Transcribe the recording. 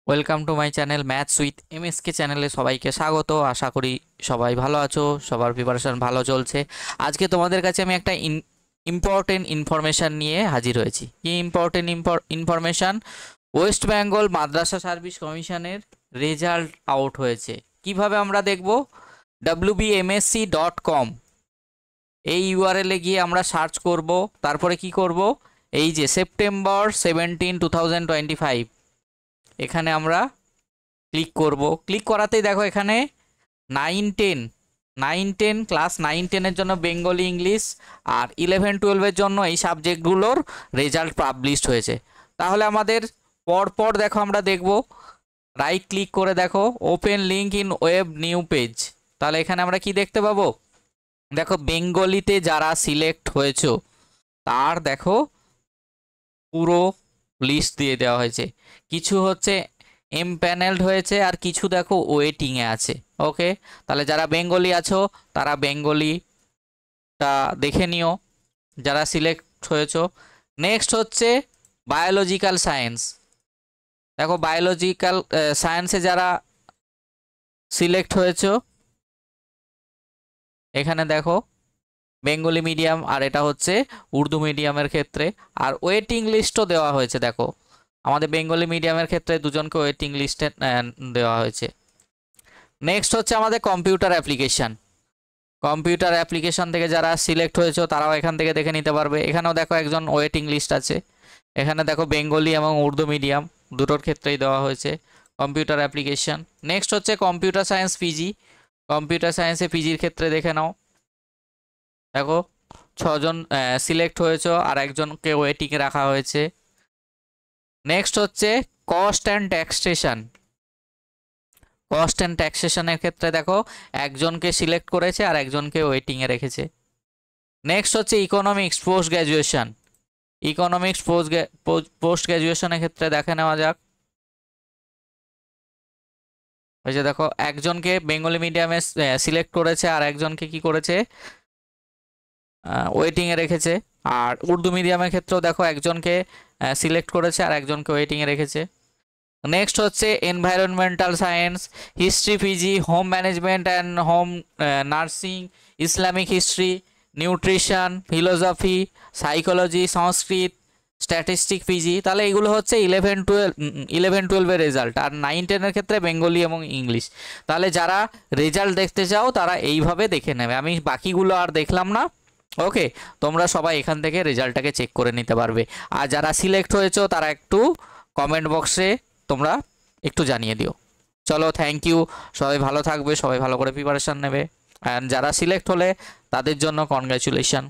Welcome to my channel maths with MSK চ্যানেলে সবাইকে স্বাগত। আশা করি সবাই ভালো আছো, সবার প্রিপারেশন ভালো চলছে। আজকে তোমাদের কাছে আমি একটা ইম্পর্টেন্ট ইনফরমেশান নিয়ে হাজির হয়েছি। কি ইম্পর্টেন্ট ইনফরমেশান? ওয়েস্ট বেঙ্গল মাদ্রাসা সার্ভিস কমিশনের রেজাল্ট আউট হয়েছে। কিভাবে আমরা দেখব? wbmsc.com এই ইউআরএলে গিয়ে আমরা সার্চ করব। তারপরে কি করব? এই যে সেপ্টেম্বর 17, 2025 এখানে আমরা ক্লিক করব। ক্লিক করাতেই দেখো এখানে 9-10 ক্লাস 9-10-এর জন্য বেঙ্গলি ইংলিশ আর 11-12-এর জন্য এই সাবজেক্টগুলোর রেজাল্ট পাবলিশড হয়েছে। তাহলে আমাদের পরপর দেখো আমরা দেখব। রাইট ক্লিক করে দেখো open link in web new page. তাহলে এখানে আমরা কি দেখতে পাবো? দেখো বেঙ্গলিতে যারা সিলেক্ট হয়েছে তার দেখো পুরো লিস্ট দিয়ে দেওয়া হয়েছে। কিছু হচ্ছে এমপ্যানেলড হয়েছে আর কিছু দেখো ওয়েটিংয়ে আছে। ওকে, তাহলে যারা বেঙ্গলি আছো তারা বেঙ্গলিটা দেখে নিও যারা সিলেক্ট হয়েছো। নেক্সট হচ্ছে বায়োলজিক্যাল সায়েন্স। দেখো বায়োলজিক্যাল সায়েন্সে যারা সিলেক্ট হয়েছো এখানে দেখো বেঙ্গলি মিডিয়াম আর এটা হচ্ছে উর্দু মিডিয়ামের ক্ষেত্রে। আর ওয়েটিং লিস্টও দেওয়া হয়েছে। দেখো আমাদের বেঙ্গলি মিডিয়ামের ক্ষেত্রে দুজনকে ওয়েটিং লিস্টে দেওয়া হয়েছে। নেক্সট হচ্ছে আমাদের কম্পিউটার অ্যাপ্লিকেশান। কম্পিউটার অ্যাপ্লিকেশান থেকে যারা সিলেক্ট হয়েছে তারাও এখান থেকে দেখে নিতে পারবে। এখানেও দেখো একজন ওয়েটিং লিস্ট আছে। এখানে দেখো বেঙ্গলি এবং উর্দু মিডিয়াম দুটোর ক্ষেত্রেই দেওয়া হয়েছে কম্পিউটার অ্যাপ্লিকেশান। নেক্সট হচ্ছে কম্পিউটার সায়েন্স পিজি। কম্পিউটার সায়েন্সে পিজির ক্ষেত্রে দেখে নাও, দেখো 6জন সিলেক্ট হয়েছে আর একজনকে ওয়েটিংয়ে রাখা হয়েছে। নেক্সট হচ্ছে cost and taxation. Cost and ট্যাক্সেশনের ক্ষেত্রে দেখো একজনকে সিলেক্ট করেছে আর একজনকে ওয়েটিংয়ে রেখেছে। নেক্সট হচ্ছে economics post graduation. Economics post গ্র্যাজুয়েশনের ক্ষেত্রে দেখে নেওয়া যাক। ওই যে দেখো একজনকে বেঙ্গলি মিডিয়ামে সিলেক্ট করেছে আর একজনকে কি করেছে, ওয়েটিংয়ে রেখেছে। আর উর্দু মিডিয়ামের ক্ষেত্রেও দেখো একজনকে সিলেক্ট করেছে আর একজনকে ওয়েটিংয়ে রেখেছে। নেক্সট হচ্ছে environmental science, history PG, home management and home nursing, Islamic history, nutrition, philosophy, psychology, Sanskrit, statistic PG. তাহলে এগুলো হচ্ছে 11-12-এর রেজাল্ট। আর 9-10-এর ক্ষেত্রে বেঙ্গলি এবং ইংলিশ। তাহলে যারা রেজাল্ট দেখতে চাও তারা এইভাবে দেখে নেবে। আমি বাকিগুলো আর দেখলাম না। ওকে, তোমরা সবাই এখান থেকে রেজাল্টটাকে চেক করে নিতে পারবে। আর যারা সিলেক্ট হয়েছো তারা একটু কমেন্ট বক্সে তোমরা একটু জানিয়ে দিও। চলো, থ্যাংক ইউ। সবাই ভালো থাকবে, সবাই ভালো করে প্রিপারেশান নেবে। অ্যান্ড যারা সিলেক্ট হলে তাদের জন্য কনগ্র্যাচুলেশন।